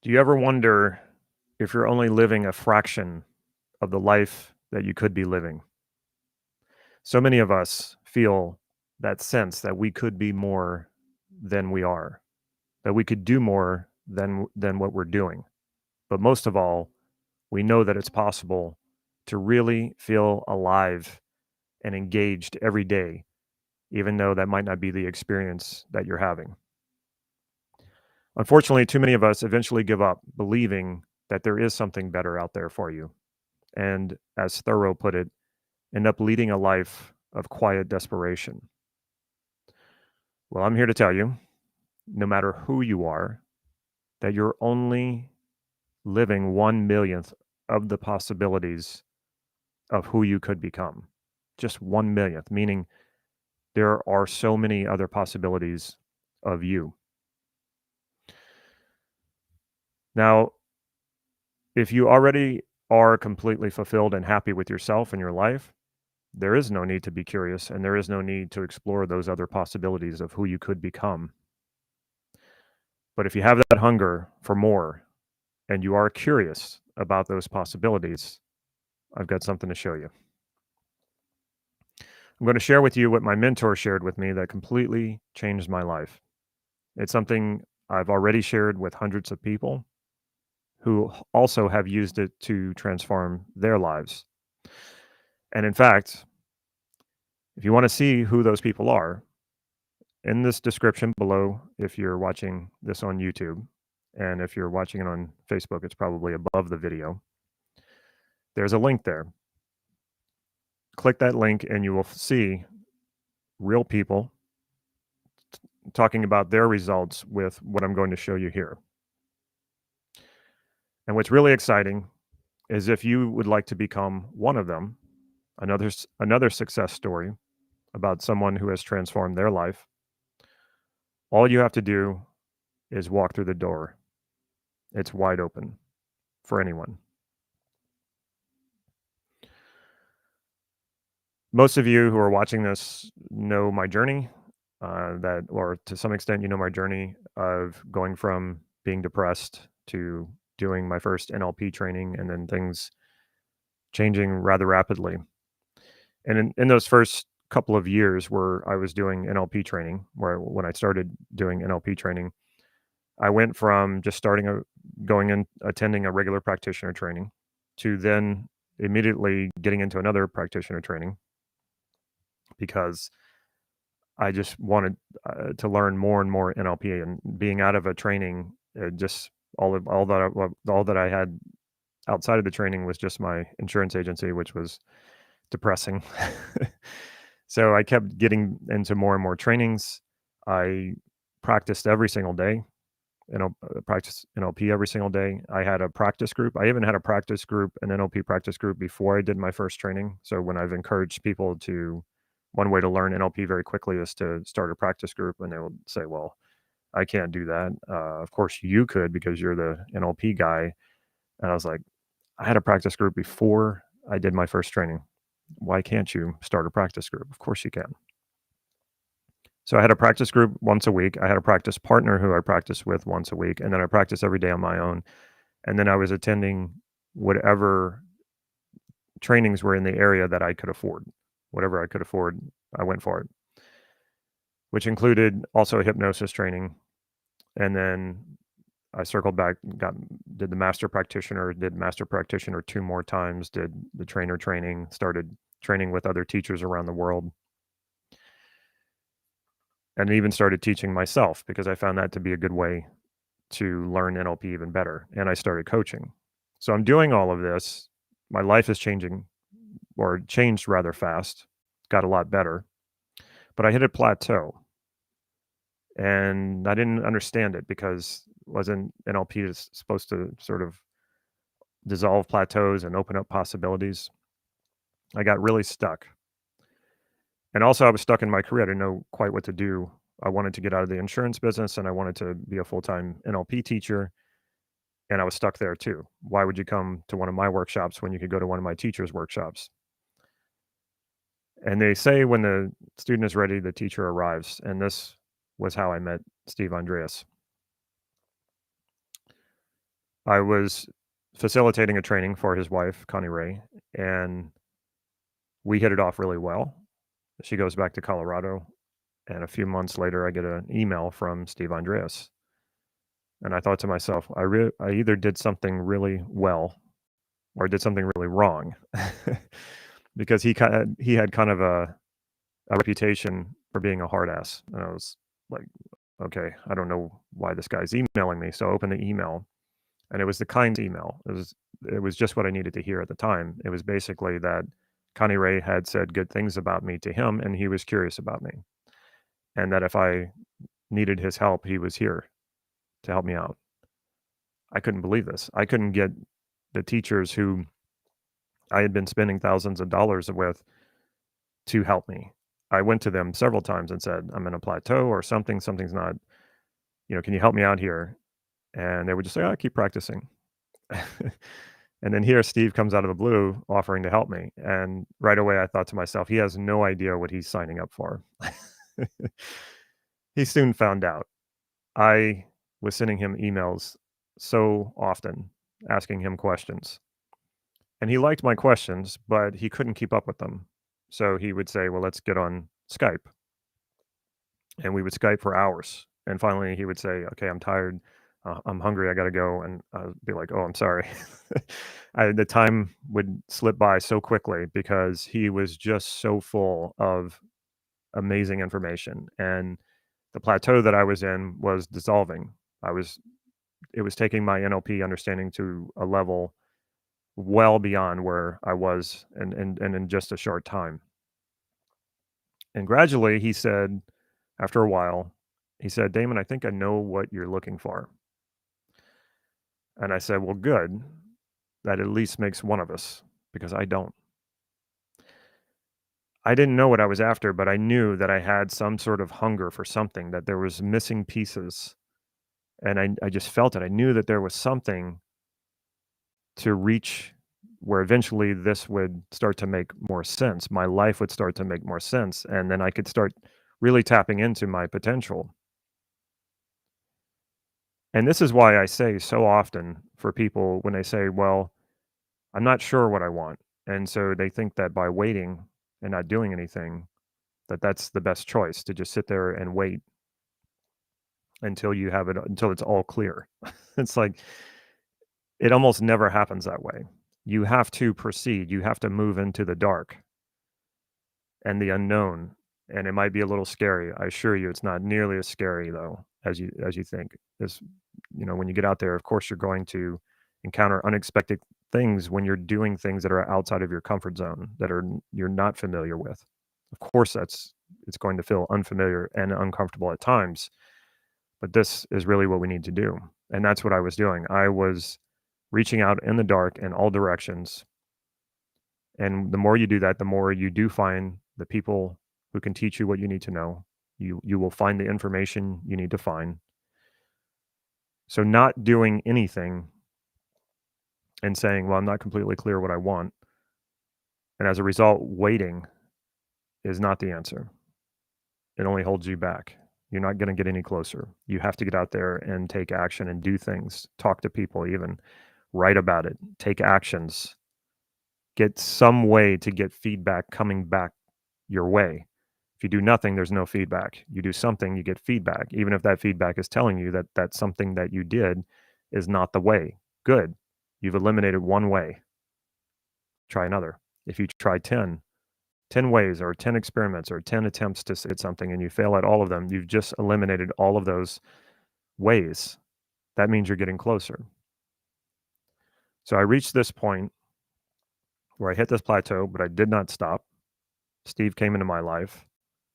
Do you ever wonder if you're only living a fraction of the life that you could be living? So many of us feel that sense that we could be more than we are, that we could do more than what we're doing. But most of all, we know that it's possible to really feel alive and engaged every day, even though that might not be the experience that you're having. Unfortunately, too many of us eventually give up believing that there is something better out there for you. And as Thoreau put it, end up leading a life of quiet desperation. Well, I'm here to tell you, no matter who you are, that you're only living 1 millionth of the possibilities of who you could become. Just 1 millionth, meaning there are so many other possibilities of you. Now, if you already are completely fulfilled and happy with yourself and your life, there is no need to be curious and there is no need to explore those other possibilities of who you could become. But if you have that hunger for more and you are curious about those possibilities, I've got something to show you. I'm going to share with you what my mentor shared with me that completely changed my life. It's something I've already shared with hundreds of people who also have used it to transform their lives. And in fact, if you want to see who those people are, in this description below, if you're watching this on YouTube, and if you're watching it on Facebook, it's probably above the video. There's a link there. Click that link and you will see real people talking about their results with what I'm going to show you here. And what's really exciting is if you would like to become one of them, another success story about someone who has transformed their life, all you have to do is walk through the door. It's wide open for anyone. Most of you who are watching this know my journey, or to some extent, you know my journey of going from being depressed to doing my first NLP training and then things changing rather rapidly. And in those first couple of years where I was doing NLP training, when I started doing NLP training, I went from just going and attending a regular practitioner training to then immediately getting into another practitioner training because I just wanted to learn more and more NLP. And being out of a training, just all that I had outside of the training was just my insurance agency, which was depressing. So I kept getting into more and more trainings. I practiced every single day, practice NLP every single day. I had a practice group. I even had a practice group, an NLP practice group before I did my first training. So when I've encouraged people one way to learn NLP very quickly is to start a practice group, and they will say, well, I can't do that. Of course you could because you're the NLP guy. And I was like, I had a practice group before I did my first training. Why can't you start a practice group? Of course you can. So I had a practice group once a week. I had a practice partner who I practiced with once a week, and then I practiced every day on my own. And then I was attending whatever trainings were in the area that I could afford. Whatever I could afford, I went for it, which included also a hypnosis training. And then I circled back, did the master practitioner, did master practitioner 2 more times, did the trainer training, started training with other teachers around the world. And even started teaching myself because I found that to be a good way to learn NLP even better. And I started coaching. So I'm doing all of this. My life is changing, or changed rather fast, got a lot better. But I hit a plateau. And I didn't understand it because wasn't NLP supposed to sort of dissolve plateaus and open up possibilities? I got really stuck. And also I was stuck in my career. I didn't know quite what to do. I wanted to get out of the insurance business and I wanted to be a full-time NLP teacher. And I was stuck there too. Why would you come to one of my workshops when you could go to one of my teachers' workshops? And they say when the student is ready, the teacher arrives. And this was how I met Steve Andreas. I was facilitating a training for his wife, Connie Ray, and we hit it off really well. She goes back to Colorado, and a few months later, I get an email from Steve Andreas. And I thought to myself, I either did something really well or did something really wrong, because he had kind of a reputation for being a hard ass, and I was like, okay, I don't know why this guy's emailing me. So I opened the email, and it was the kind email. It was just what I needed to hear at the time. It was basically that Connie Ray had said good things about me to him, and he was curious about me, and that if I needed his help, he was here to help me out. I couldn't believe this. I couldn't get the teachers who I had been spending thousands of dollars with to help me. I went to them several times and said, "I'm in a plateau or something. Something's not, can you help me out here?" And they would just say, "Oh, keep practicing." And then here Steve comes out of the blue offering to help me. And right away I thought to myself, he has no idea what he's signing up for. He soon found out. I was sending him emails so often asking him questions. And he liked my questions, but he couldn't keep up with them. So he would say, "Well, let's get on Skype." And we would Skype for hours. And finally, he would say, "Okay, I'm tired. I'm hungry. I got to go." And I'd be like, "Oh, I'm sorry." The time would slip by so quickly because he was just so full of amazing information. And the plateau that I was in was dissolving. It was taking my NLP understanding to a level well beyond where I was and in just a short time. And gradually, he said, after a while, he said, "Damon, I think I know what you're looking for." And I said, "Well, good. That at least makes one of us because I don't." I didn't know what I was after, but I knew that I had some sort of hunger for something, that there was missing pieces. And I just felt it. I knew that there was something to reach where eventually this would start to make more sense. My life would start to make more sense. And then I could start really tapping into my potential. And this is why I say so often for people when they say, "Well, I'm not sure what I want." And so they think that by waiting and not doing anything, that that's the best choice, to just sit there and wait until you have it, until it's all clear. It's like it almost never happens that way. You have to proceed. You have to move into the dark and the unknown, and it might be a little scary. I assure you it's not nearly as scary though as you think. As when you get out there, of course you're going to encounter unexpected things when you're doing things that are outside of your comfort zone, that are you're not familiar with. Of course it's going to feel unfamiliar and uncomfortable at times, but this is really what we need to do. And that's what I was doing. I was reaching out in the dark in all directions. And the more you do that, the more you do find the people who can teach you what you need to know. You will find the information you need to find. So not doing anything and saying, "Well, I'm not completely clear what I want," and as a result, waiting is not the answer. It only holds you back. You're not going to get any closer. You have to get out there and take action and do things. Talk to people, even write about it, take actions, get some way to get feedback coming back your way. If you do nothing, there's no feedback. You do something, you get feedback. Even if that feedback is telling you that that's something that you did is not the way. Good. You've eliminated one way. Try another. If you try 10 ways or 10 experiments or 10 attempts to hit something and you fail at all of them, you've just eliminated all of those ways. That means you're getting closer. So I reached this point where I hit this plateau, but I did not stop. Steve came into my life.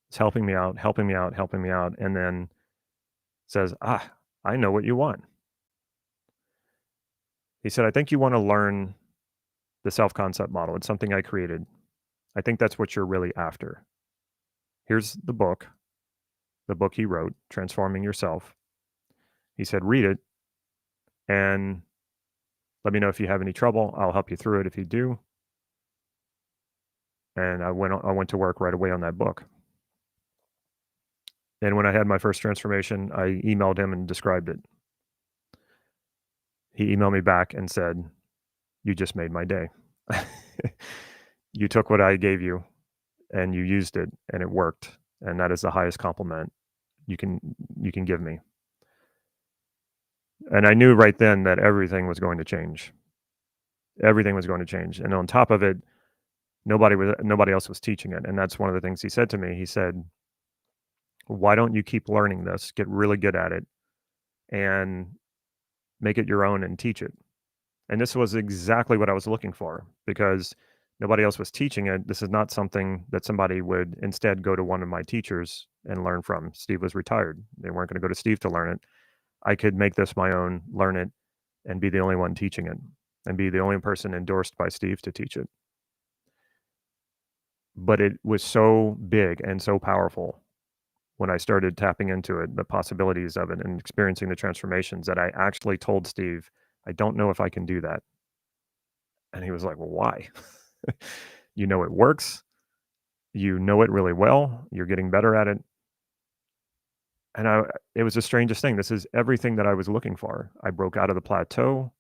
He's helping me out, helping me out, helping me out, and then says, I know what you want. He said, "I think you want to learn the self-concept model. It's something I created. I think that's what you're really after. Here's the book he wrote, Transforming Yourself." He said, "Read it and let me know if you have any trouble. I'll help you through it if you do." And I went to work right away on that book. And when I had my first transformation, I emailed him and described it. He emailed me back and said, "You just made my day. You took what I gave you and you used it and it worked. And that is the highest compliment you can give me." And I knew right then that everything was going to change. Everything was going to change. And on top of it, nobody else was teaching it. And that's one of the things he said to me. He said, "Why don't you keep learning this, get really good at it, and make it your own and teach it?" And this was exactly what I was looking for because nobody else was teaching it. This is not something that somebody would instead go to one of my teachers and learn from. Steve was retired. They weren't going to go to Steve to learn it. I could make this my own, learn it, and be the only one teaching it and be the only person endorsed by Steve to teach it. But it was so big and so powerful when I started tapping into it, the possibilities of it and experiencing the transformations, that I actually told Steve, "I don't know if I can do that." And he was like, "Well, why?" You know it works. You know it really well. You're getting better at it. And it was the strangest thing. This is everything that I was looking for. I broke out of the plateau,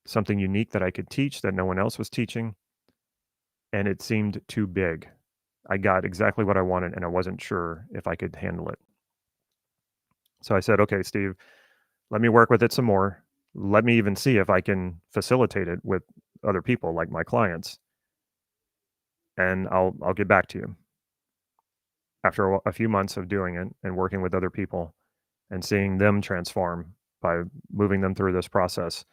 something unique that I could teach that no one else was teaching, and it seemed too big. I got exactly what I wanted, and I wasn't sure if I could handle it. So I said, "Okay, Steve, let me work with it some more. Let me even see if I can facilitate it with other people like my clients, and I'll get back to you." After a few months of doing it and working with other people and seeing them transform by moving them through this process,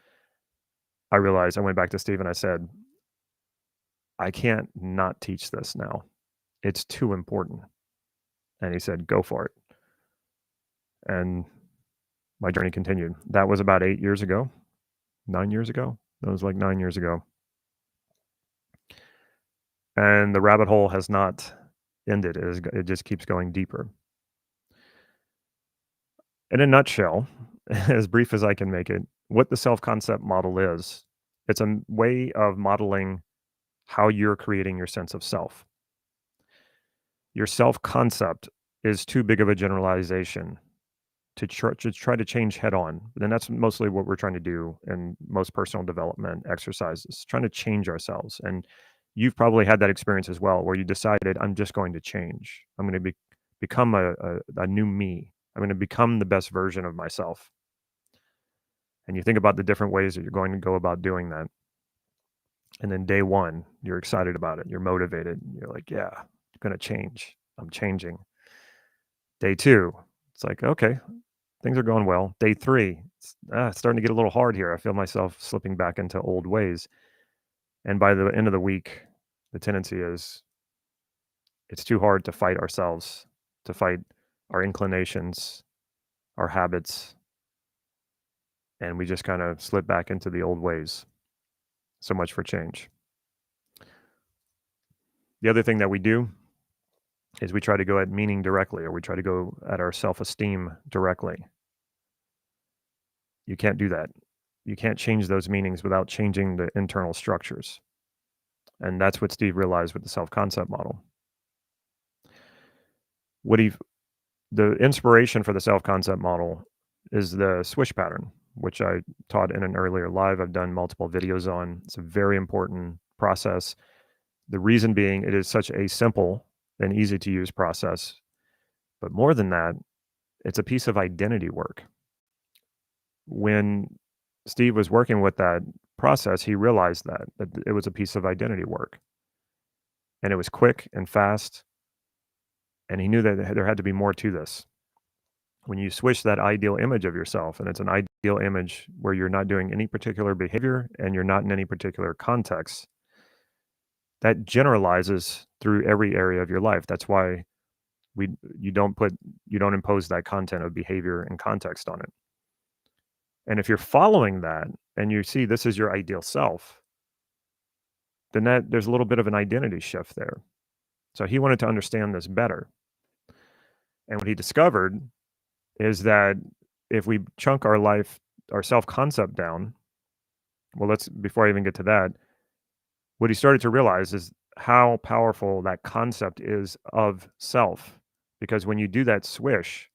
I realized, I went back to Steve and I said, "I can't not teach this now. It's too important." And he said, "Go for it." And my journey continued. That was about 8 years ago, 9 years ago. That was like 9 years ago. And the rabbit hole has not ended. It just keeps going deeper. In a nutshell, as brief as I can make it, what the self concept model is, it's a way of modeling how you're creating your sense of self. Your self concept is too big of a generalization to try to change head on. And that's mostly what we're trying to do in most personal development exercises, trying to change ourselves. And you've probably had that experience as well, where you decided, "I'm just going to change. I'm going to become a new me. I'm going to become the best version of myself." And you think about the different ways that you're going to go about doing that. And then day one, you're excited about it. You're motivated. You're like, "Yeah, I'm going to change. I'm changing." Day two, it's like, "Okay, things are going well." Day three, it's starting to get a little hard here. I feel myself slipping back into old ways. And by the end of the week, the tendency is it's too hard to fight ourselves, to fight our inclinations, our habits, and we just kind of slip back into the old ways. So much for change. The other thing that we do is we try to go at meaning directly, or we try to go at our self-esteem directly. You can't do that. You can't change those meanings without changing the internal structures. And that's what Steve realized with the self-concept model. What he The inspiration for the self-concept model is the swish pattern, which I taught in an earlier live. I've done multiple videos on. It's a very important process. The reason being, it is such a simple and easy to use process. But more than that, it's a piece of identity work. When Steve was working with that process, he realized that it was a piece of identity work. And it was quick and fast. And he knew that there had to be more to this. When you switch that ideal image of yourself, and it's an ideal image where you're not doing any particular behavior and you're not in any particular context, that generalizes through every area of your life. That's why we you don't put you don't impose that content of behavior and context on it. And if you're following that and you see this is your ideal self, then there's a little bit of an identity shift there. So he wanted to understand this better. And what he discovered is that if we chunk our life, our self-concept down, well, before I even get to that, what he started to realize is how powerful that concept is of self. Because when you do that swish,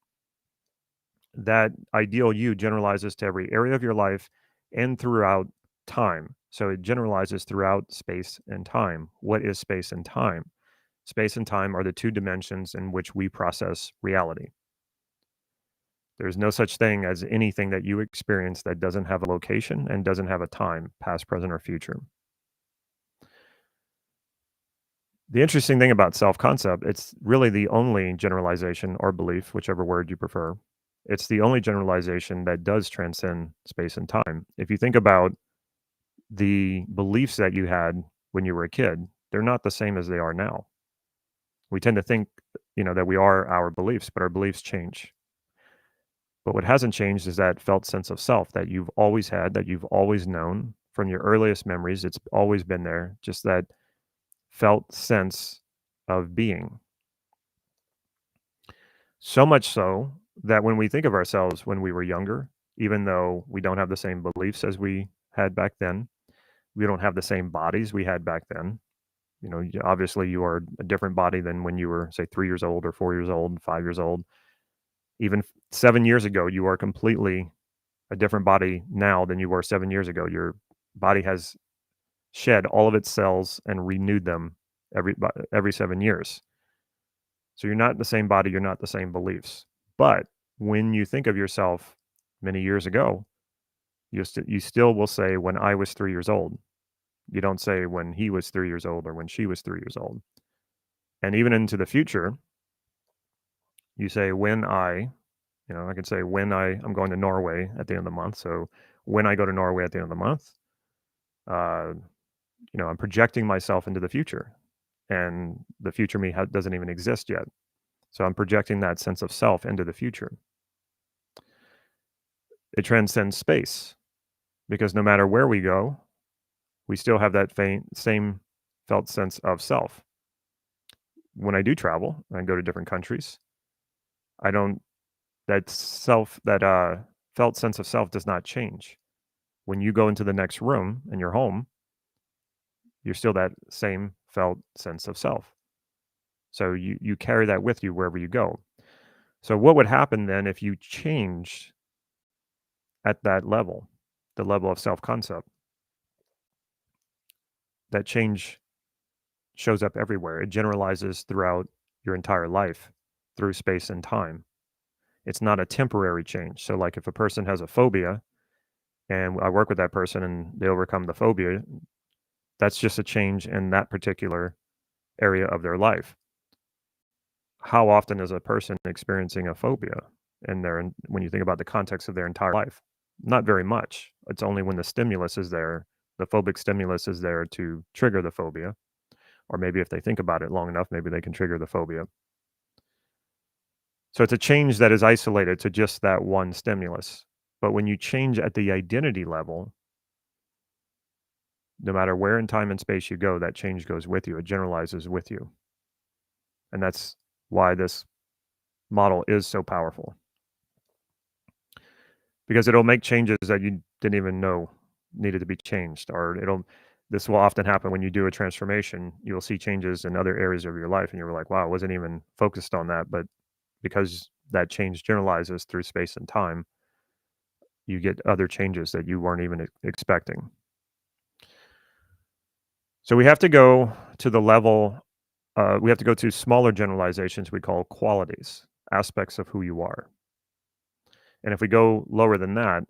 that ideal you generalizes to every area of your life, and throughout time. So it generalizes throughout space and time. What is space and time? Space and time are the two dimensions in which we process reality. There's no such thing as anything that you experience that doesn't have a location and doesn't have a time, past, present, or future. The interesting thing about self concept, it's really the only generalization or belief, whichever word you prefer. It's the only generalization that does transcend space and time. If you think about the beliefs that you had when you were a kid, they're not the same as they are now. We tend to think, that we are our beliefs, but our beliefs change. But what hasn't changed is that felt sense of self that you've always had, that you've always known from your earliest memories. It's always been there, just that felt sense of being. So much so that when we think of ourselves when we were younger, even though we don't have the same beliefs as we had back then, we don't have the same bodies we had back then. Obviously, you are a different body than when you were, say, 3 years old or 4 years old, 5 years old. Even 7 years ago, you are completely a different body now than you were 7 years ago. Your body has shed all of its cells and renewed them every 7 years. So you're not the same body, you're not the same beliefs. But when you think of yourself many years ago, you still will say, when I was 3 years old. You don't say when he was 3 years old or when she was 3 years old. And even into the future, you say, I could say when I'm going to Norway at the end of the month. So when I go to Norway at the end of the month, uh, I'm projecting myself into the future, and the future me doesn't even exist yet. So I'm projecting that sense of self into the future. It transcends space because no matter where we go, we still have that same felt sense of self. When I do travel and go to different countries, I don't that felt sense of self does not change. When you go into the next room in your home, you're still that same felt sense of self. So you carry that with you wherever you go. So what would happen then if you change at that level, the level of self-concept? That change shows up everywhere. It generalizes throughout your entire life through space and time. It's not a temporary change. So like if a person has a phobia and I work with that person and they overcome the phobia, that's just a change in that particular area of their life. How often is a person experiencing a phobia when you think about the context of their entire life? Not very much. It's only when the stimulus is there, the phobic stimulus is there to trigger the phobia. Or maybe if they think about it long enough, maybe they can trigger the phobia. So it's a change that is isolated to just that one stimulus. But when you change at the identity level, no matter where in time and space you go, that change goes with you. It generalizes with you. And that's why this model is so powerful. Because it'll make changes that you didn't even know needed to be changed, or this will often happen when you do a transformation. You'll see changes in other areas of your life and you're like, wow, I wasn't even focused on that. But because that change generalizes through space and time, you get other changes that you weren't even expecting. So we have to go to the level, we have to go to smaller generalizations we call qualities, aspects of who you are. And if we go lower than that,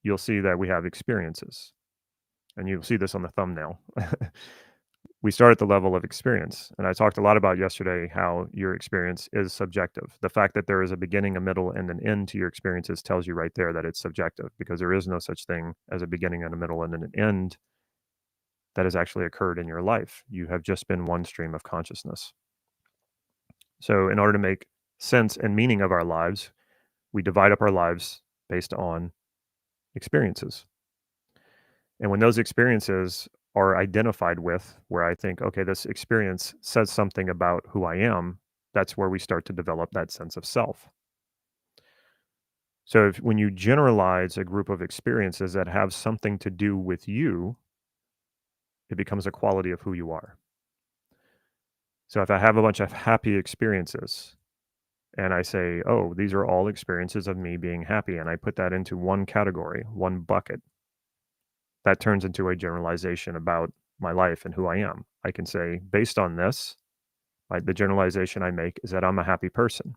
you'll see that we have experiences. And you'll see this on the thumbnail. We start at the level of experience. And I talked a lot about yesterday how your experience is subjective. The fact that there is a beginning, a middle, and an end to your experiences tells you right there that it's subjective, because there is no such thing as a beginning and a middle and an end that has actually occurred in your life. You have just been one stream of consciousness. So in order to make sense and meaning of our lives, we divide up our lives based on experiences. And when those experiences are identified with, where I think, okay, this experience says something about who I am, that's where we start to develop that sense of self. So when you generalize a group of experiences that have something to do with you, it becomes a quality of who you are. So if I have a bunch of happy experiences and I say, oh, these are all experiences of me being happy, and I put that into one category, one bucket, that turns into a generalization about my life and who I am. I can say, based on this, the generalization I make is that I'm a happy person.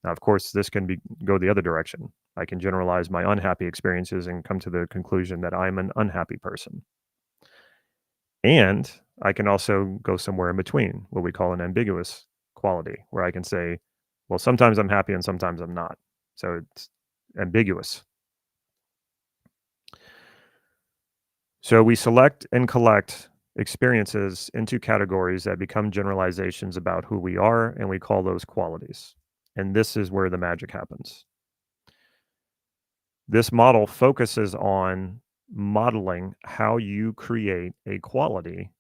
Now, of course, this can go the other direction. I can generalize my unhappy experiences and come to the conclusion that I'm an unhappy person. And I can also go somewhere in between, what we call an ambiguous quality, where I can say, well, sometimes I'm happy and sometimes I'm not. So it's ambiguous. So we select and collect experiences into categories that become generalizations about who we are, and we call those qualities. And this is where the magic happens. This model focuses on modeling how you create a quality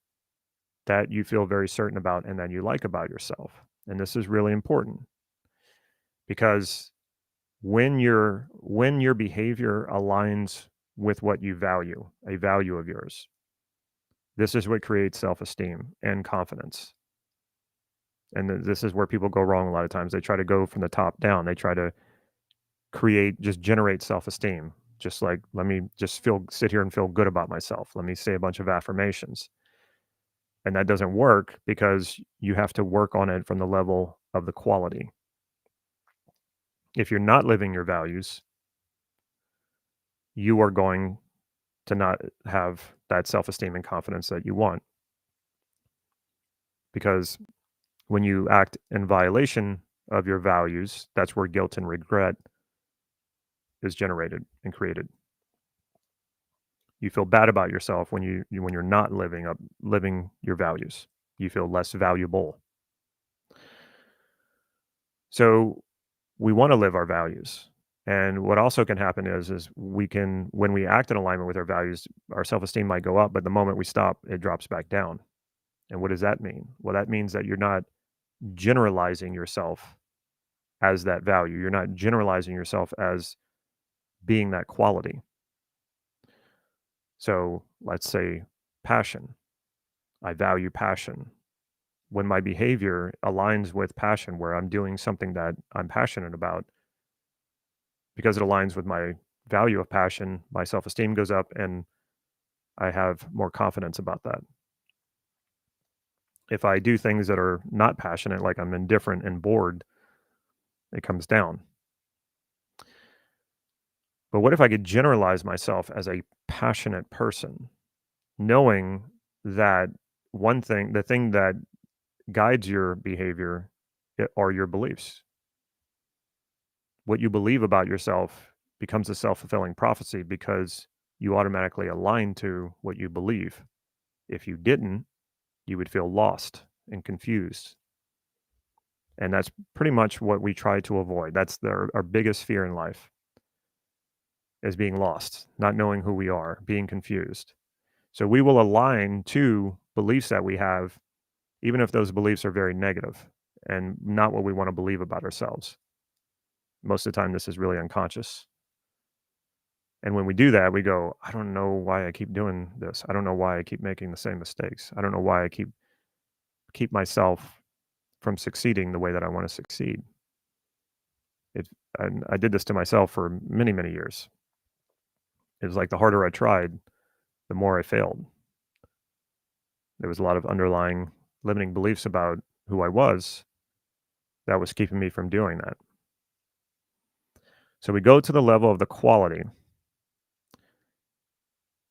that you feel very certain about and that you like about yourself. And this is really important because when your behavior aligns with what you value, a value of yours, this is what creates self-esteem and confidence. And this is where people go wrong a lot of times. They try to go from the top down. They try to generate self-esteem. Just like, let me just sit here and feel good about myself. Let me say a bunch of affirmations. And that doesn't work because you have to work on it from the level of the quality. If you're not living your values, you are going to not have that self-esteem and confidence that you want. Because when you act in violation of your values, that's where guilt and regret is generated and created. You feel bad about yourself when when you're not living your values. You feel less valuable. So we want to live our values. And what also can happen is when we act in alignment with our values, our self-esteem might go up, but the moment we stop, it drops back down. And what does that mean? Well, that means that you're not generalizing yourself as that value. You're not generalizing yourself as being that quality. So let's say passion. I value passion. When my behavior aligns with passion, where I'm doing something that I'm passionate about, because it aligns with my value of passion, my self esteem goes up and I have more confidence about that. If I do things that are not passionate, like I'm indifferent and bored, it comes down. But what if I could generalize myself as a passionate person, knowing that the thing that guides your behavior are your beliefs. What you believe about yourself becomes a self-fulfilling prophecy because you automatically align to what you believe. If you didn't, you would feel lost and confused. And that's pretty much what we try to avoid. That's our biggest fear in life is being lost, not knowing who we are, being confused. So we will align to beliefs that we have, even if those beliefs are very negative and not what we want to believe about ourselves. Most of the time, this is really unconscious. And when we do that, we go, I don't know why I keep doing this. I don't know why I keep making the same mistakes. I don't know why I keep myself from succeeding the way that I want to succeed. And I did this to myself for many, many years. It was like the harder I tried, the more I failed. There was a lot of underlying limiting beliefs about who I was that was keeping me from doing that. So we go to the level of the quality.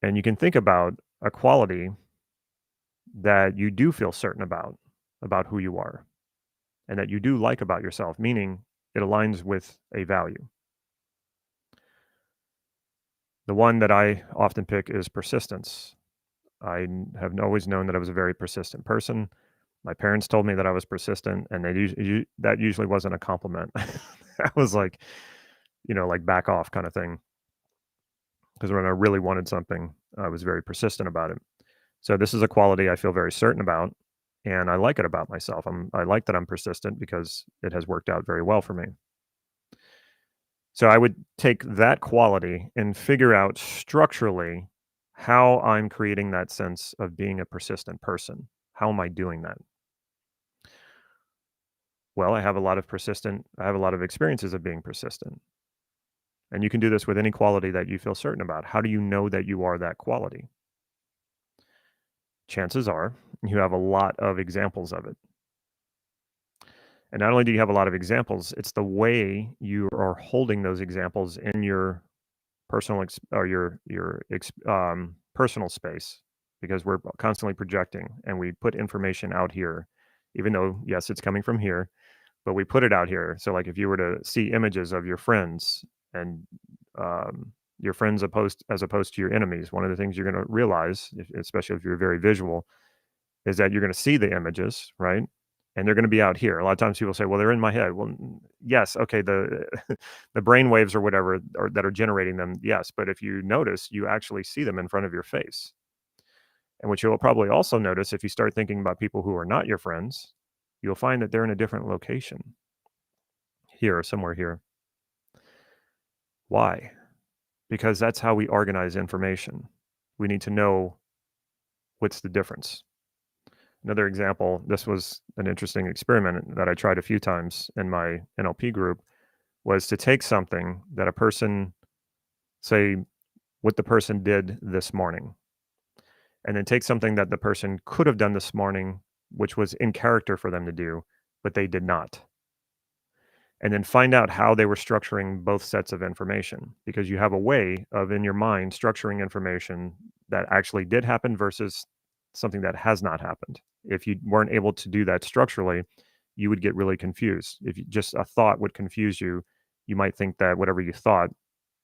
And you can think about a quality that you do feel certain about who you are, and that you do like about yourself, meaning it aligns with a value. The one that I often pick is persistence. Have always known that I was a very persistent person. My parents told me that I was persistent, and that usually wasn't a compliment. That was like, like back off kind of thing. Because when I really wanted something, I was very persistent about it. So this is a quality I feel very certain about, and I like it about myself. I like that I'm persistent because it has worked out very well for me. So I would take that quality and figure out structurally how I'm creating that sense of being a persistent person. How am I doing that? Well, I have a lot of experiences of being persistent. And you can do this with any quality that you feel certain about. How do you know that you are that quality? Chances are you have a lot of examples of it. And not only do you have a lot of examples, it's the way you are holding those examples in your or your personal space, because we're constantly projecting and we put information out here, even though yes, it's coming from here, but we put it out here. So like if you were to see images of your friends and your friends opposed as opposed to your enemies, one of the things you're going to realize, especially if you're very visual, is that you're going to see the images, right? And they're going to be out here. A lot of times people say, "Well, they're in my head." Well, yes, okay, the the brain waves or whatever that are generating them, yes. But if you notice, you actually see them in front of your face. And what you'll probably also notice if you start thinking about people who are not your friends, you'll find that they're in a different location here or somewhere here. Why? Because that's how we organize information. We need to know what's the difference. Another example, this was an interesting experiment that I tried a few times in my NLP group, was to take something that a person, say, what the person did this morning, and then take something that the person could have done this morning, which was in character for them to do, but they did not. And then find out how they were structuring both sets of information, because you have a way of in your mind structuring information that actually did happen versus something that has not happened. If you weren't able to do that structurally, you would get really confused. If you, just a thought would confuse you, you might think that whatever you thought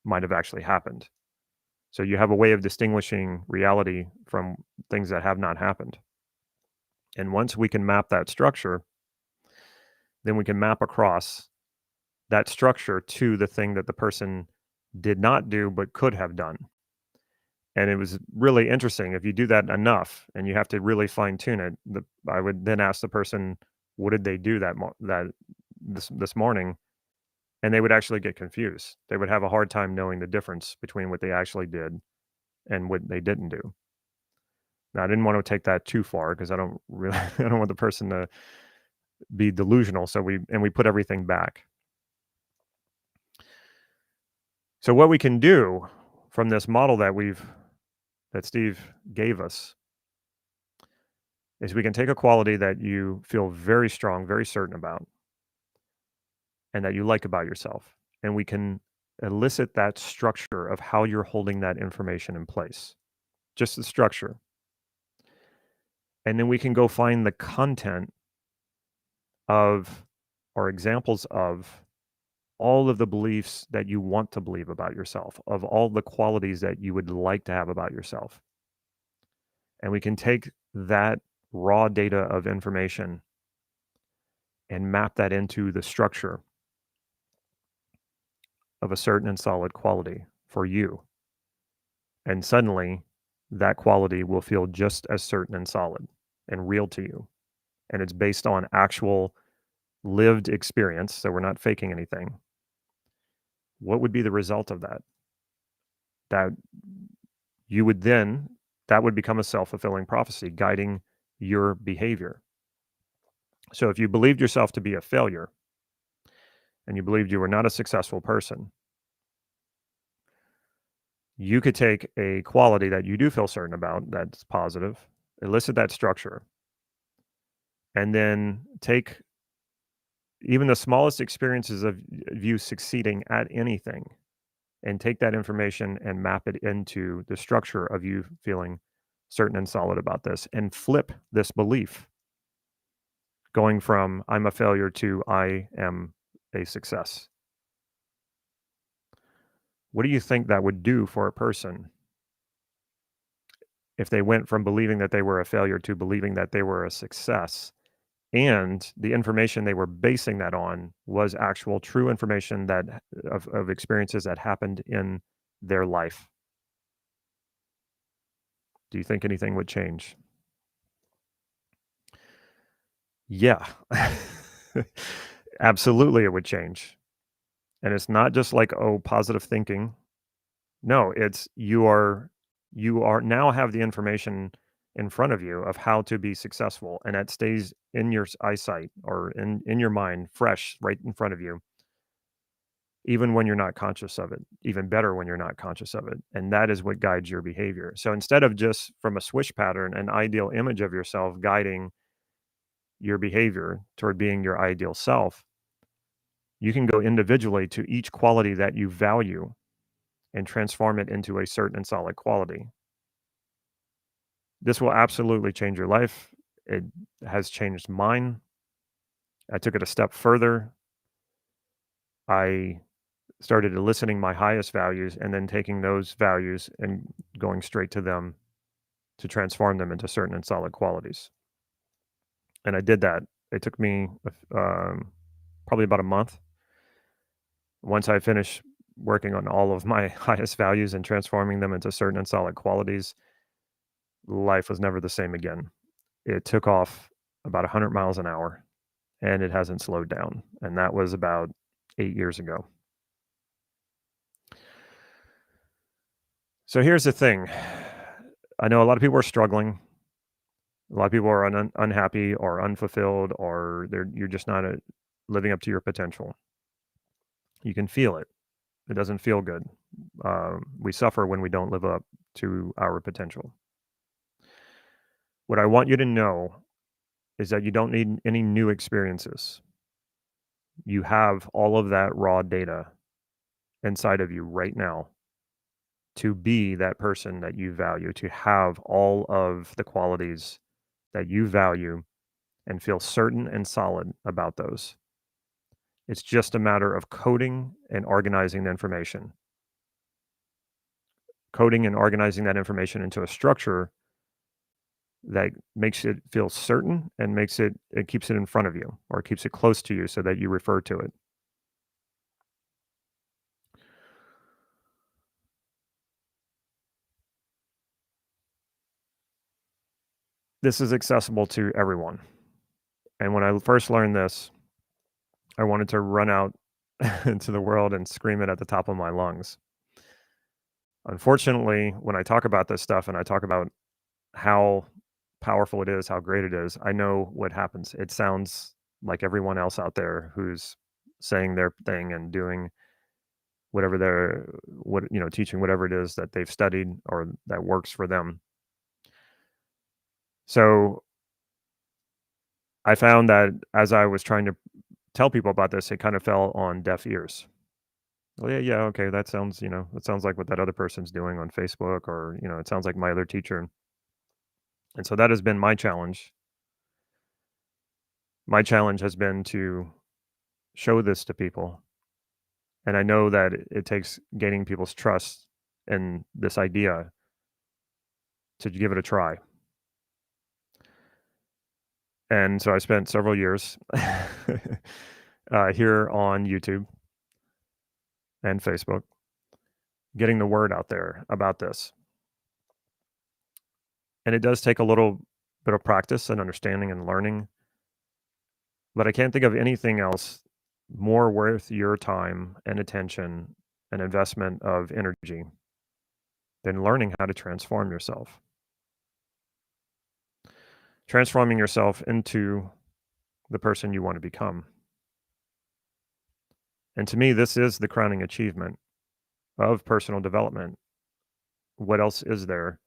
might have actually happened. So you have a way of distinguishing reality from things that have not happened. And once we can map that structure, then we can map across that structure to the thing that the person did not do but could have done. And it was really interesting. If you do that enough and you have to really fine tune it, I would then ask the person, what did they do this morning? And they would actually get confused. They would have a hard time knowing the difference between what they actually did and what they didn't do. Now, I didn't want to take that too far because I don't really I don't want the person to be delusional. So we put everything back. So what we can do from this model that Steve gave us is we can take a quality that you feel very strong, very certain about, and that you like about yourself, and we can elicit that structure of how you're holding that information in place, just the structure. And then we can go find the content of or examples of all of the beliefs that you want to believe about yourself, of all the qualities that you would like to have about yourself. And we can take that raw data of information and map that into the structure of a certain and solid quality for you. And suddenly, that quality will feel just as certain and solid and real to you. And it's based on actual lived experience. So we're not faking anything. What would be the result of that? That you would then, that would become a self fulfilling prophecy guiding your behavior. So if you believed yourself to be a failure and you believed you were not a successful person, you could take a quality that you do feel certain about that's positive, elicit that structure, and then take even the smallest experiences of you succeeding at anything and take that information and map it into the structure of you feeling certain and solid about this and flip this belief going from I'm a failure to I am a success. What do you think that would do for a person if they went from believing that they were a failure to believing that they were a success? And the information they were basing that on was actual true information that of experiences that happened in their life. Do you think anything would change? Yeah. Absolutely, it would change. And it's not just like, oh, positive thinking. No, it's you are now have the information in front of you of how to be successful, and that stays in your eyesight or in your mind fresh right in front of you. even when you're not conscious of it, even better when you're not conscious of it. And that is what guides your behavior. So instead of just from a swish pattern, an ideal image of yourself guiding your behavior toward being your ideal self, you can go individually to each quality that you value and transform it into a certain and solid quality. This will absolutely change your life. It has changed mine. I took it a step further. I started eliciting my highest values and then taking those values and going straight to them to transform them into certain and solid qualities. And I did that. It took me probably about a month. Once I finished working on all of my highest values and transforming them into certain and solid qualities, life was never the same again. It took off about 100 miles an hour and it hasn't slowed down. And that was about 8 years ago. So here's the thing. I know a lot of people are struggling. A lot of people are unhappy or unfulfilled, or you're just not living up to your potential. You can feel it. It doesn't feel good. We suffer when we don't live up to our potential. What I want you to know is that you don't need any new experiences. You have all of that raw data inside of you right now to be that person that you value, to have all of the qualities that you value and feel certain and solid about those. It's just a matter of coding and organizing the information. Coding and organizing that information into a structure that makes it feel certain and it keeps it in front of you or keeps it close to you so that you refer to it. This is accessible to everyone. And when I first learned this, I wanted to run out into the world and scream it at the top of my lungs. Unfortunately, when I talk about this stuff and I talk about how powerful it is, how great it is, I know what happens. It sounds like everyone else out there who's saying their thing and doing whatever teaching whatever it is that they've studied or that works for them. So I found that as I was trying to tell people about this, it kind of fell on deaf ears. Well, yeah, yeah, okay, that sounds like what that other person's doing on Facebook, or, it sounds like my other teacher. And so that has been my challenge. My challenge has been to show this to people. And I know that it takes gaining people's trust in this idea to give it a try. And so I spent several years here on YouTube and Facebook getting the word out there about this. And it does take a little bit of practice and understanding and learning, but I can't think of anything else more worth your time and attention and investment of energy than learning how to transform yourself. Transforming yourself into the person you want to become. And to me, this is the crowning achievement of personal development. What else is there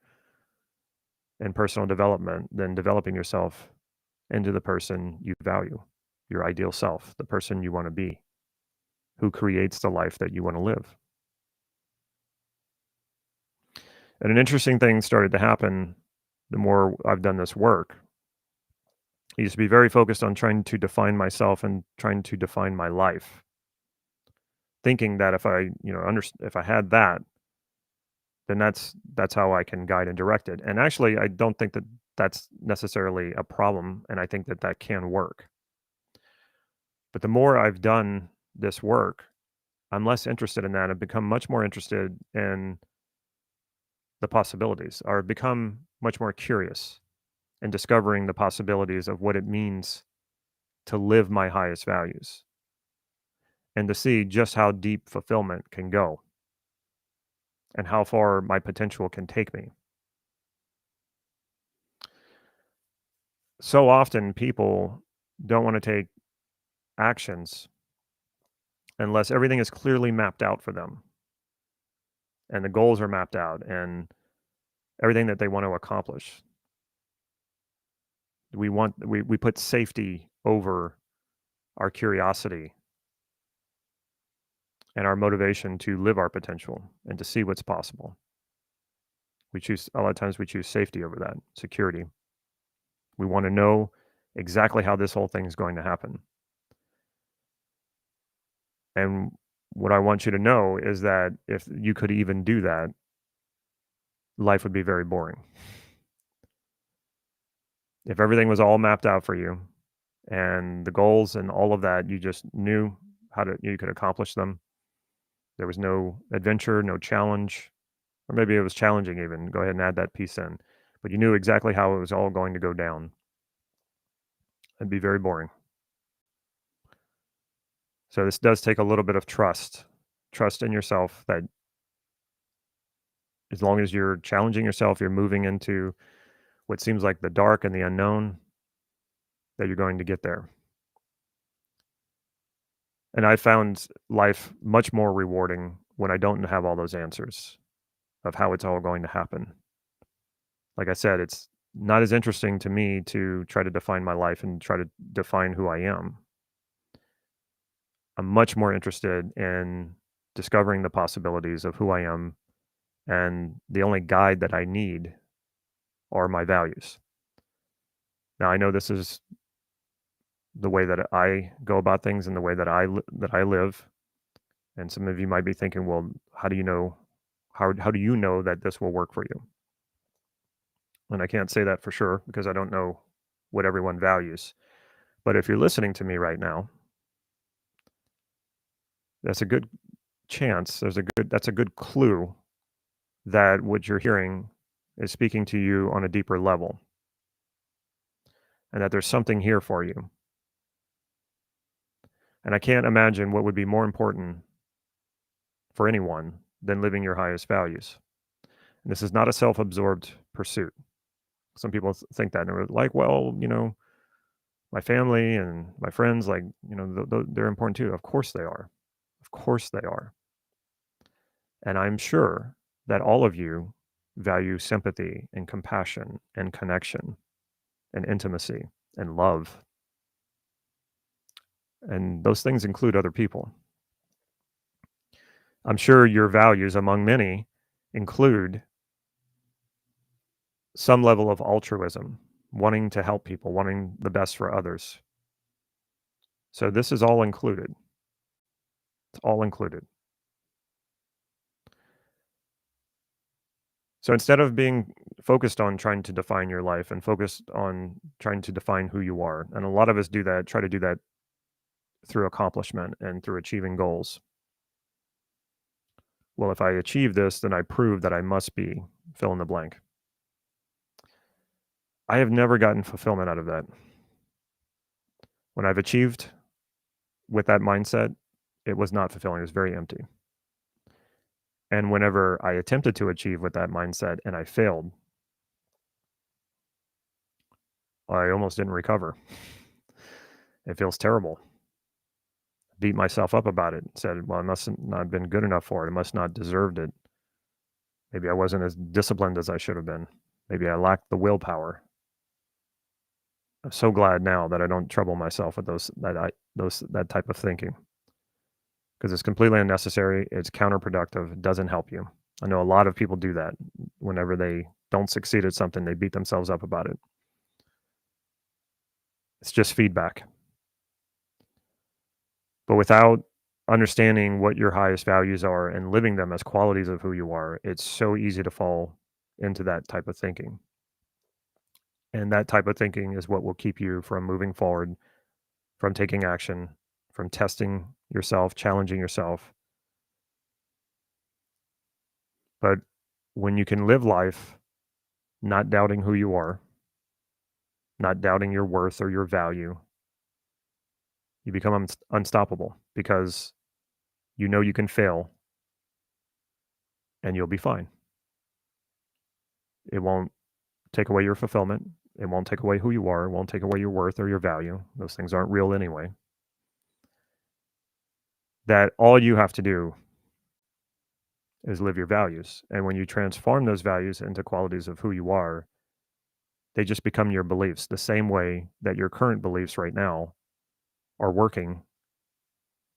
in personal development than developing yourself into the person you value, your ideal self, the person you want to be, who creates the life that you want to live? And an interesting thing started to happen the more I've done this work. I used to be very focused on trying to define myself and trying to define my life, thinking that if I had that, then that's how I can guide and direct it. And actually, I don't think that that's necessarily a problem, and I think that that can work. But the more I've done this work, I'm less interested in that. I've become much more interested in the possibilities, or become much more curious in discovering the possibilities of what it means to live my highest values and to see just how deep fulfillment can go and how far my potential can take me. So often people don't want to take actions unless everything is clearly mapped out for them and the goals are mapped out and everything that they want to accomplish. We put safety over our curiosity and our motivation to live our potential and to see what's possible. A lot of times we choose safety over that, security. We want to know exactly how this whole thing is going to happen. And what I want you to know is that if you could even do that, life would be very boring. If everything was all mapped out for you and the goals and all of that, you just knew you could accomplish them. There was no adventure, no challenge, or maybe it was challenging even. Go ahead and add that piece in. But you knew exactly how it was all going to go down. It'd be very boring. So this does take a little bit of trust in yourself that as long as you're challenging yourself, you're moving into what seems like the dark and the unknown, that you're going to get there. And I found life much more rewarding when I don't have all those answers of how it's all going to happen. Like I said, it's not as interesting to me to try to define my life and try to define who I am. I'm much more interested in discovering the possibilities of who I am, and the only guide that I need are my values. Now, I know this is the way that I go about things and the way that I live. And some of you might be thinking, well, how do you know that this will work for you? And I can't say that for sure because I don't know what everyone values. But if you're listening to me right now, that's a good chance. That's a good clue that what you're hearing is speaking to you on a deeper level and that there's something here for you. And I can't imagine what would be more important for anyone than living your highest values. And this is not a self-absorbed pursuit. Some people think that and they're like, well, my family and my friends, like, they're important too. Of course they are. Of course they are. And I'm sure that all of you value sympathy and compassion and connection and intimacy and love. And those things include other people. I'm sure your values, among many, include some level of altruism, wanting to help people, wanting the best for others. So this is all included. It's all included. So instead of being focused on trying to define your life and focused on trying to define who you are, and a lot of us try to do that through accomplishment and through achieving goals. Well, if I achieve this, then I prove that I must be fill in the blank. I have never gotten fulfillment out of that. When I've achieved with that mindset, it was not fulfilling. It was very empty. And whenever I attempted to achieve with that mindset and I failed, I almost didn't recover. It feels terrible. Beat myself up about it. Said, well, I must not have been good enough for it. I must not deserved it. Maybe I wasn't as disciplined as I should have been. Maybe I lacked the willpower. I'm so glad now that I don't trouble myself with that type of thinking, because it's completely unnecessary. It's counterproductive. It doesn't help you. I know a lot of people do that. Whenever they don't succeed at something, they beat themselves up about it. It's just feedback. But without understanding what your highest values are and living them as qualities of who you are, it's so easy to fall into that type of thinking. And that type of thinking is what will keep you from moving forward, from taking action, from testing yourself, challenging yourself. But when you can live life not doubting who you are, not doubting your worth or your value, you become unstoppable because you know you can fail and you'll be fine. It won't take away your fulfillment. It won't take away who you are. It won't take away your worth or your value. Those things aren't real anyway. that all you have to do is live your values. And when you transform those values into qualities of who you are, they just become your beliefs, the same way that your current beliefs right now are working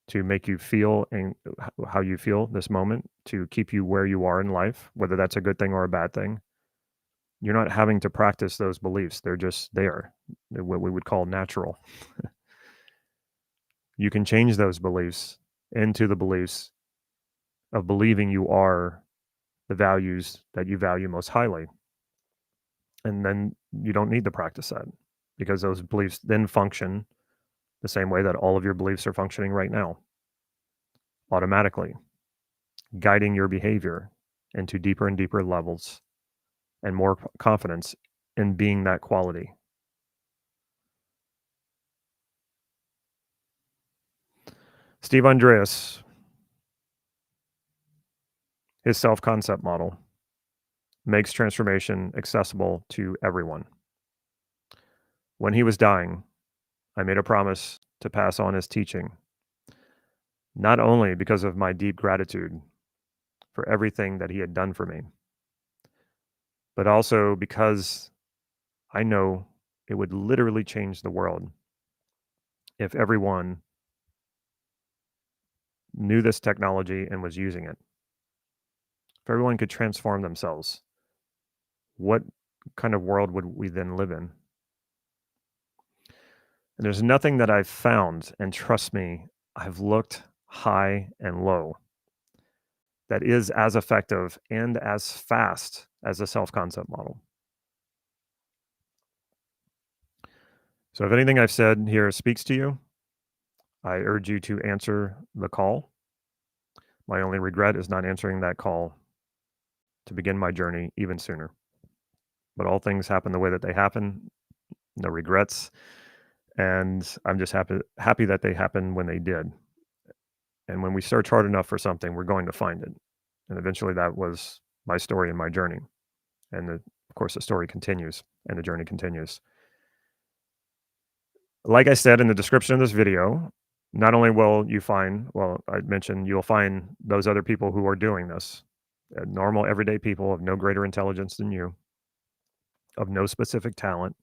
to make you feel and how you feel this moment, to keep you where you are in life, whether that's a good thing or a bad thing. You're not having to practice those beliefs. They're just there. They're what we would call natural. You can change those beliefs into the beliefs of believing you are the values that you value most highly. And then you don't need to practice that because those beliefs then function the same way that all of your beliefs are functioning right now, automatically, guiding your behavior into deeper and deeper levels and more confidence in being that quality. Steve Andreas, his self concept model makes transformation accessible to everyone. When he was dying, I made a promise to pass on his teaching, not only because of my deep gratitude for everything that he had done for me, but also because I know it would literally change the world if everyone knew this technology and was using it. If everyone could transform themselves, what kind of world would we then live in? And there's nothing that I've found, and trust me, I've looked high and low, that is as effective and as fast as a self concept model. So, if anything I've said here speaks to you, I urge you to answer the call. My only regret is not answering that call to begin my journey even sooner. But all things happen the way that they happen, no regrets. And I'm just happy that they happened when they did. And when we search hard enough for something, we're going to find it. And eventually that was my story and my journey. And of course, the story continues and the journey continues. Like I said in the description of this video, not only will you find, well, I mentioned you'll find those other people who are doing this, normal, everyday people of no greater intelligence than you, of no specific talent,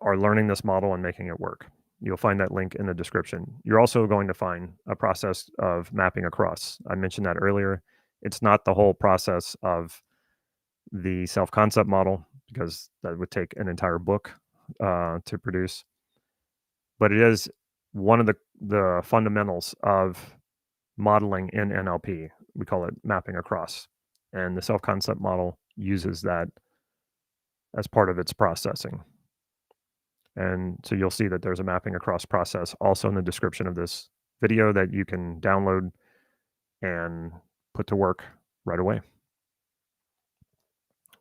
are learning this model and making it work. You'll find that link in the description. You're also going to find a process of mapping across. I mentioned that earlier. It's not the whole process of the self concept model because that would take an entire book to produce, but it is one of the fundamentals of modeling in NLP. We call it mapping across, and the self concept model uses that as part of its processing. And so you'll see that there's a mapping across process also in the description of this video that you can download and put to work right away.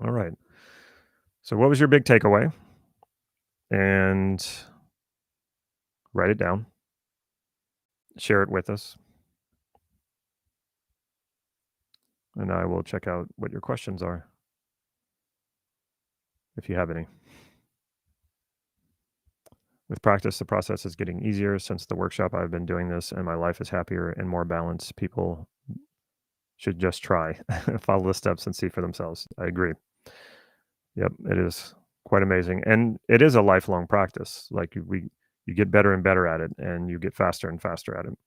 All right. So what was your big takeaway? And write it down. Share it with us. And I will check out what your questions are, if you have any. With practice, the process is getting easier. Since the workshop, I've been doing this and my life is happier and more balanced. People should just try, follow the steps and see for themselves. I agree. Yep, it is quite amazing. And it is a lifelong practice. Like you get better and better at it and you get faster and faster at it.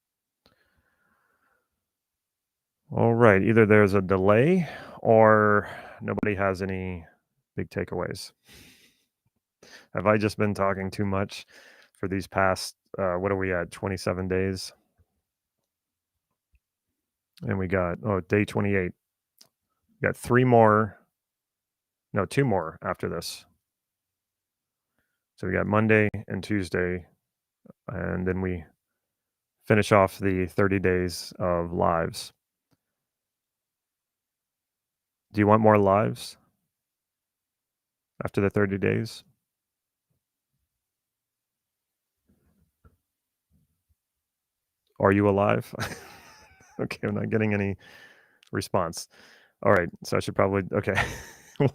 All right. Either there's a delay or nobody has any big takeaways. Have I just been talking too much for these past, what are we at, 27 days? And we got, day 28. We got 2 more after this. So we got Monday and Tuesday, and then we finish off the 30 days of lives. Do you want more lives after the 30 days? Are you alive? Okay, I'm not getting any response. All right, so I should probably, okay,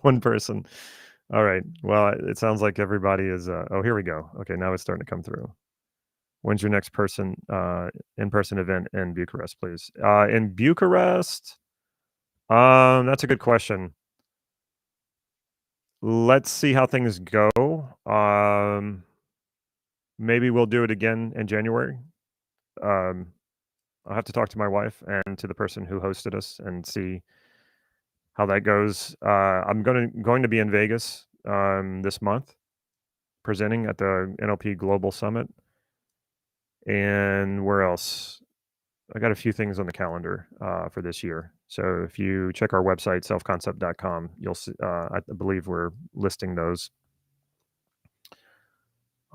one person. All right, well, it sounds like everybody is, oh, here we go. Okay, now it's starting to come through. When's your next in-person event in Bucharest, please? In Bucharest, that's a good question. Let's see how things go. Maybe we'll do it again in January. Um, I'll have to talk to my wife and to the person who hosted us and see how that goes. I'm going to be in Vegas this month, presenting at the NLP Global Summit. And where else? I got a few things on the calendar for this year. So if you check our website, selfconcept.com, you'll see, I believe we're listing those.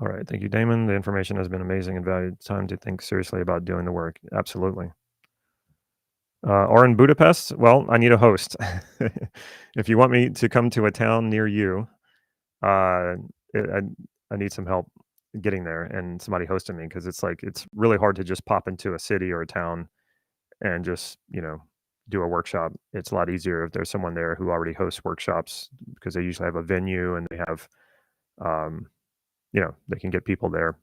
All right. Thank you, Damon. The information has been amazing and valued time to think seriously about doing the work. Absolutely. Or in Budapest? Well, I need a host. If you want me to come to a town near you, uh, I, I need some help getting there and somebody hosting me because it's really hard to just pop into a city or a town and just, do a workshop. It's a lot easier if there's someone there who already hosts workshops because they usually have a venue and they have, um, they can get people there.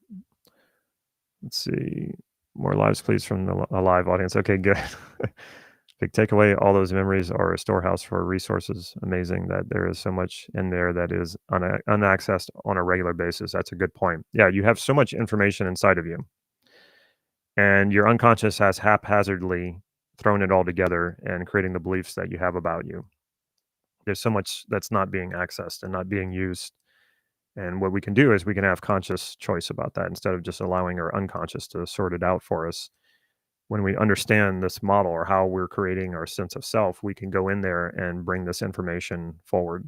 Let's see. More lives, please, from a live audience. Okay, good. Big takeaway, all those memories are a storehouse for resources. Amazing that there is so much in there that is unaccessed on a regular basis. That's a good point. Yeah, you have so much information inside of you, and your unconscious has haphazardly thrown it all together and creating the beliefs that you have about you. There's so much that's not being accessed and not being used. And what we can do is we can have conscious choice about that instead of just allowing our unconscious to sort it out for us. When we understand this model or how we're creating our sense of self, we can go in there and bring this information forward.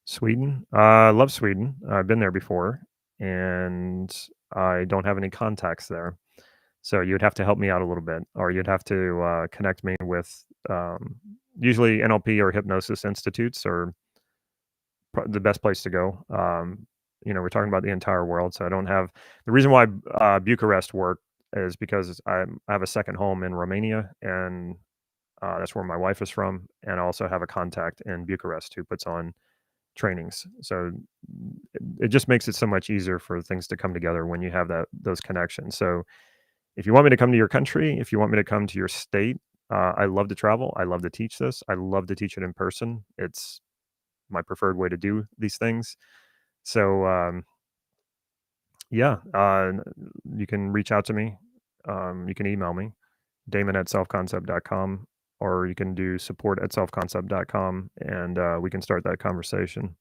Sweden, I love Sweden. I've been there before, and I don't have any contacts there. So you'd have to help me out a little bit, or you'd have to connect me with usually NLP or hypnosis institutes, or the best place to go. We're talking about the entire world, so I don't have the reason why Bucharest worked is because I have a second home in Romania, and that's where my wife is from, and I also have a contact in Bucharest who puts on trainings. So it just makes it so much easier for things to come together when you have those connections. So if you want me to come to your country, if you want me to come to your state, I love to travel. I love to teach this. I love to teach it in person. It's my preferred way to do these things. So yeah, you can reach out to me. You can email me, damon@selfconcept.com, or you can do support@selfconcept.com, and we can start that conversation.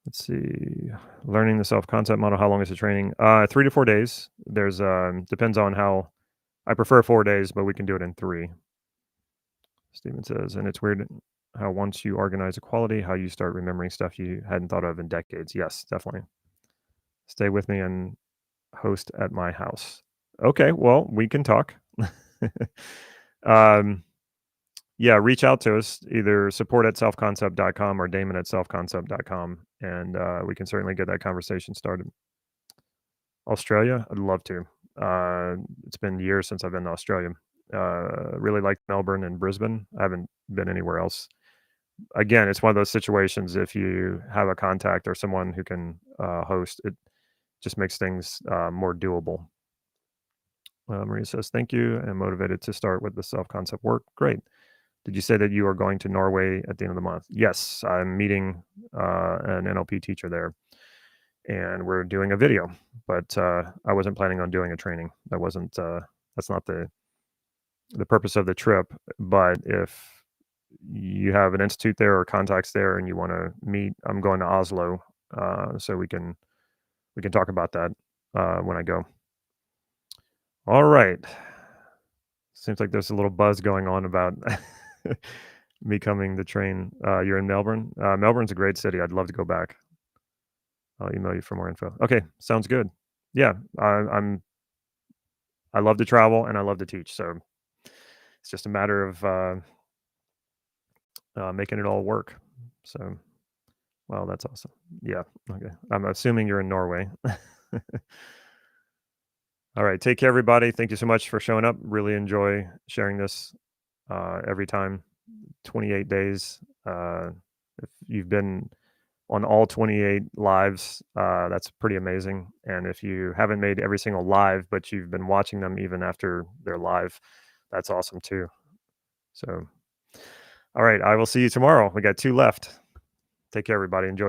Let's see. Learning the self-concept model, how long is the training? 3 to 4 days. There's depends on how I prefer 4 days, but we can do it in 3. Steven says, and it's weird how once you organize a quality, how you start remembering stuff you hadn't thought of in decades. Yes, definitely. Stay with me and host at my house. Okay, well, we can talk. um, yeah, reach out to us, either support@selfconcept.com or damon@selfconcept.com, and we can certainly get that conversation started. Australia, I'd love to. It's been years since I've been to Australia. Really like Melbourne and Brisbane. I haven't been anywhere else. Again, it's one of those situations, if you have a contact or someone who can host, it just makes things more doable. Maria says, thank you. I'm motivated to start with the self-concept work. Great. Did you say that you are going to Norway at the end of the month? Yes, I'm meeting an NLP teacher there, and we're doing a video, but I wasn't planning on doing a training. That's not the purpose of the trip. But if you have an institute there or contacts there and you want to meet, I'm going to Oslo, so we can talk about that when I go. All right. Seems like there's a little buzz going on about me coming to train. You're in Melbourne. Melbourne's a great city. I'd love to go back. I'll email you for more info. Okay, sounds good. Yeah, I love to travel and I love to teach. So it's just a matter of making it all work. So, well, that's awesome. Yeah. Okay. I'm assuming you're in Norway. All right. Take care, everybody. Thank you so much for showing up. Really enjoy sharing this every time. 28 days. If you've been on all 28 lives. That's pretty amazing. And if you haven't made every single live, but you've been watching them even after they're live, that's awesome too. So, all right, I will see you tomorrow. We got 2 left. Take care, everybody. Enjoy.